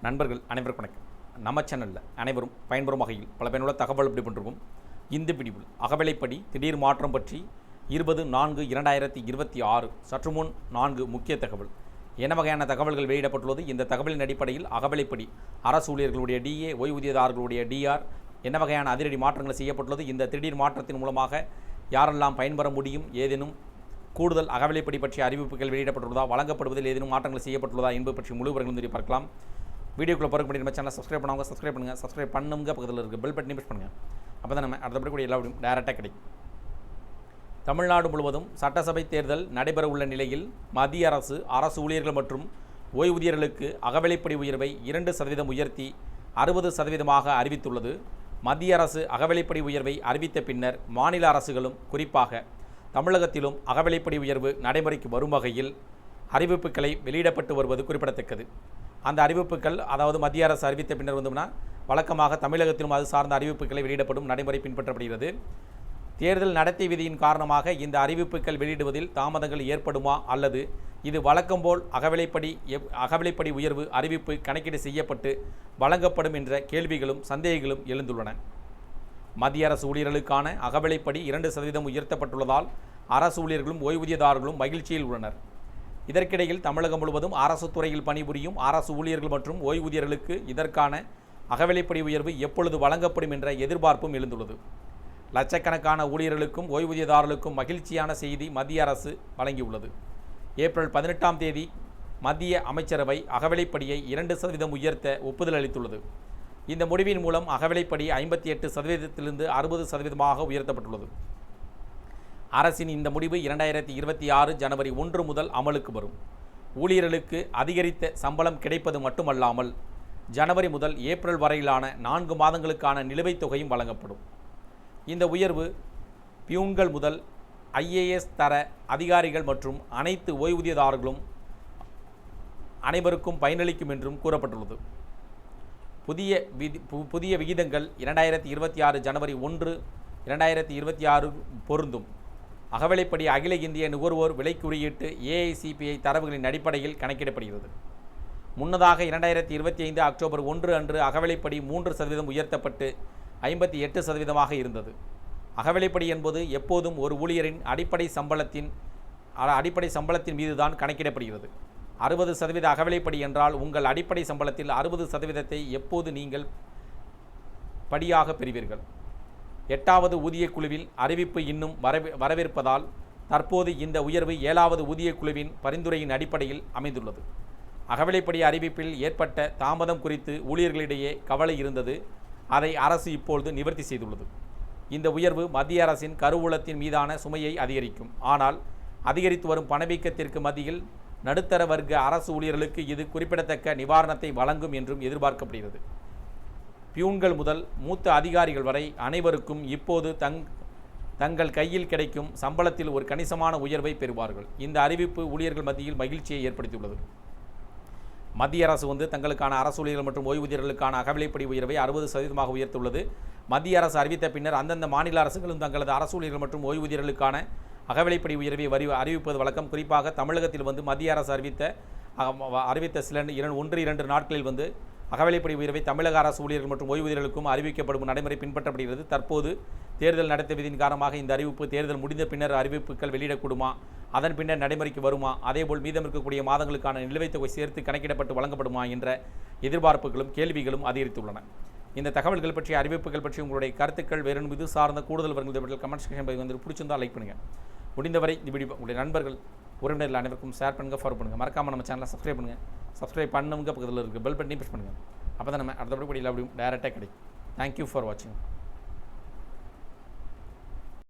நண்பர்கள் அனைவருக்கும் வணக்கம். நம்ம சேனலில் அனைவரும் பயன்பெறும் வகையில் பல பயனுள்ள தகவல் இப்படி பண்ணிருக்கோம். இந்த பிடிவில் அகவிலைப்படி திடீர் மாற்றம் பற்றி 20/4/2026 சற்று முன் 4 முக்கிய தகவல். என்ன வகையான தகவல்கள் வெளியிடப்பட்டுள்ளது? இந்த தகவலின் அடிப்படையில் அகவிலைப்படி அரசு ஊழியர்களுடைய டிஏ, ஓய்வூதியதாரர்களுடைய டிஆர் என்ன வகையான அதிரடி மாற்றங்கள் செய்யப்பட்டுள்ளது? இந்த திடீர் மாற்றத்தின் மூலமாக யாரெல்லாம் பயன்பெற முடியும்? ஏதேனும் கூடுதல் அகவிலைப்படி பற்றிய அறிவிப்புகள் வெளியிடப்பட்டுள்ளதா? வழங்கப்படுவதில் ஏதேனும் மாற்றங்கள் செய்யப்பட்டுள்ளதா என்பது பற்றி முழு விவரங்களும் தெரிய பார்க்கலாம். வீடியோக்குள்ளே பிறகு பண்ணி நம்ம சேனலை சப்ஸ்கிரைப் பண்ணுவாங்க, சப்ஸ்கிரைப் பண்ணுங்க, பக்கத்தில் இருக்க பெல் பட்டனை ப்ரெஸ் பண்ணுங்கள். அப்போ தான் நம்ம அடுத்தபடி கூட எல்லா வீடியும் டைரெக்டாக கிடைக்கும். தமிழ்நாடு முழுவதும் சட்டசபை தேர்தல் நடைபெற உள்ள நிலையில் மத்திய அரசு ஊழியர்கள் மற்றும் ஓய்வூதியர்களுக்கு அகவிலைப்படி உயர்வை 2% உயர்த்தி 60% அறிவித்துள்ளது. மத்திய அரசு அகவிலைப்படி உயர்வை அறிவித்த பின்னர் மாநில அரசுகளும் குறிப்பாக தமிழகத்திலும் அகவிலைப்படி உயர்வு நடைமுறைக்கு வரும் வகையில் அறிவிப்புகளை வெளியிடப்பட்டு வருவது குறிப்பிடத்தக்கது. அந்த அறிவிப்புகள் அதாவது மத்திய அரசு அறிவித்த பின்னர் வந்தோம்னா வழக்கமாக தமிழகத்திலும் அது சார்ந்த அறிவிப்புகளை வெளியிடப்படும் நடைமுறை பின்பற்றப்படுகிறது. தேர்தல் நடத்தை விதியின் காரணமாக இந்த அறிவிப்புகள் வெளியிடுவதில் தாமதங்கள் ஏற்படுமா அல்லது இது வழக்கம்போல் அகவிலைப்படி உயர்வு அறிவிப்பு கணக்கீடு செய்யப்பட்டு வழங்கப்படும் என்ற கேள்விகளும் சந்தேகங்களும் எழுந்துள்ளன. மத்திய அரசு ஊழியர்களுக்கான அகவிலைப்படி 2% உயர்த்தப்பட்டுள்ளதால் அரசு ஊழியர்களும் ஓய்வூதியதாரர்களும் மகிழ்ச்சியில் உள்ளனர். இதற்கிடையில் தமிழகம் முழுவதும் அரசு துறையில் பணிபுரியும் அரசு ஊழியர்கள் மற்றும் ஓய்வூதியர்களுக்கு இதற்கான அகவிலைப்படி உயர்வு எப்பொழுது வழங்கப்படும் என்ற எதிர்பார்ப்பும் எழுந்துள்ளது. லட்சக்கணக்கான ஊழியர்களுக்கும் ஓய்வூதியதாரர்களுக்கும் மகிழ்ச்சியான செய்தி மத்திய அரசு வழங்கியுள்ளது. ஏப்ரல் 18ஆம் தேதி மத்திய அமைச்சரவை அகவிலைப்படியை 2% உயர்த்த ஒப்புதல் அளித்துள்ளது. இந்த முடிவின் மூலம் அகவிலைப்படி 58%லிருந்து 60% உயர்த்தப்பட்டுள்ளது. அரசின் இந்த முடிவு 2026 ஜனவரி 1 முதல் அமலுக்கு வரும். ஊழியர்களுக்கு அதிகரித்த சம்பளம் கிடைப்பது மட்டுமல்லாமல் ஜனவரி முதல் ஏப்ரல் வரையிலான 4 மாதங்களுக்கான நிலுவைத் தொகையும் வழங்கப்படும். இந்த உயர்வு பியூன்கள் முதல் ஐஏஎஸ் தர அதிகாரிகள் மற்றும் அனைத்து ஓய்வூதியதாரர்களும் அனைவருக்கும் பயனளிக்கும் என்றும் கூறப்பட்டுள்ளது. புதிய விகிதங்கள் 2026 ஜனவரி 1, 2026 பொருந்தும். அகவிலைப்படி அகில இந்திய நுகர்வோர் விலை குறியீட்டு AICPI தரவுகளின் அடிப்படையில் கணக்கிடப்படுகிறது. முன்னதாக 2025 அக்டோபர் 1 அன்று அகவிலைப்படி 3% உயர்த்தப்பட்டு 58% இருந்தது. அகவிலைப்படி என்பது எப்போதும் ஒரு ஊழியரின் அடிப்படை சம்பளத்தின் மீதுதான் கணக்கிடப்படுகிறது. 60% அகவிலைப்படி என்றால் உங்கள் அடிப்படை சம்பளத்தில் 60% எப்போது நீங்கள் படியாக பெறுவீர்கள். 8வது ஊதியக் குழுவில் அறிவிப்பு இன்னும் வரவிருப்பதால் தற்போது இந்த உயர்வு 7வது ஊதியக் குழுவின் பரிந்துரையின் அடிப்படையில் அமைந்துள்ளது. அகவிலைப்படி அறிவிப்பில் ஏற்பட்ட தாமதம் குறித்து ஊழியர்களிடையே கவலை இருந்தது. அதை அரசு இப்பொழுது நிவர்த்தி செய்துள்ளது. இந்த உயர்வு மத்திய அரசின் கருவூலத்தின் மீதான சுமையை அதிகரிக்கும். ஆனால் அதிகரித்து வரும் பணவீக்கத்திற்கு மத்தியில் நடுத்தர வர்க்க அரசு ஊழியர்களுக்கு இது குறிப்பிடத்தக்க நிவாரணத்தை வழங்கும் என்றும் எதிர்பார்க்கப்படுகிறது. பியூன்கள் முதல் மூத்த அதிகாரிகள் வரை அனைவருக்கும் இப்போது தங்கள் கையில் கிடைக்கும் சம்பளத்தில் ஒரு கணிசமான உயர்வை பெறுவார்கள். இந்த அறிவிப்பு ஊழியர்கள் மத்தியில் மகிழ்ச்சியை ஏற்படுத்தியுள்ளது. மத்திய அரசு தங்களுக்கான அரசு ஊழியர்கள் மற்றும் ஓய்வூதியர்களுக்கான அகவிலைப்படி உயர்வை 60% உயர்த்துள்ளது. மத்திய அரசு அறிவித்த பின்னர் அந்தந்த மாநில அரசுகளும் தங்களது அரசு ஊழியர்கள் மற்றும் ஓய்வூதியர்களுக்கான அகவிலைப்படி உயர்வை அறிவிப்பது வழக்கம். குறிப்பாக தமிழகத்தில் மத்திய அரசு அறிவித்த சில 1-2 நாட்களில் அகவிலைப்படி உயர்வை தமிழக அரசு ஊழியர்கள் மற்றும் ஓய்வூதியர்களுக்கும் அறிவிக்கப்படும் நடைமுறை பின்பற்றப்படுகிறது. தற்போது தேர்தல் நடத்தை விதியின் காரணமாக இந்த அறிவிப்பு தேர்தல் முடிந்த பின்னர் அறிவிப்புகள் வெளியிடக்கூடுமா, அதன் பின்னர் நடைமுறைக்கு வருமா, அதேபோல் மீதம் இருக்கக்கூடிய மாதங்களுக்கான நிலுவைத் தொகை சேர்த்து கணக்கிடப்பட்டு வழங்கப்படுமா என்ற எதிர்பார்ப்புகளும் கேள்விகளும் அதிகரித்துள்ளன. இந்த தகவல்கள் பற்றிய அறிவிப்புகள் பற்றி உங்களுடைய கருத்துக்கள் வேறு இது சார்ந்த கூடுதல் விவரங்கள் கமெண்ட் செக்ஷன் பிடிச்சிருந்தால் லைக் பண்ணுங்கள். முடிந்தவரை இந்த வீடியோ உங்களுடைய நண்பர்கள் உறவினர்கள் அனைவருக்கும் ஷேர் பண்ணுங்கள், ஃபாலோ பண்ணுங்கள். மறக்காமல் நம்ம சேனலை சப்ஸ்கிரைப் பண்ணுங்க, பக்கத்தில் இருக்க பெல் பட்டனை ப்ரெஸ் பண்ணுங்கள். அப்போ தான் நம்ம அடுத்தபடி எல்லா வீடியோவும் டைரெக்டாக கிடைக்கும். தேங்க்யூ ஃபார் வாட்சிங்.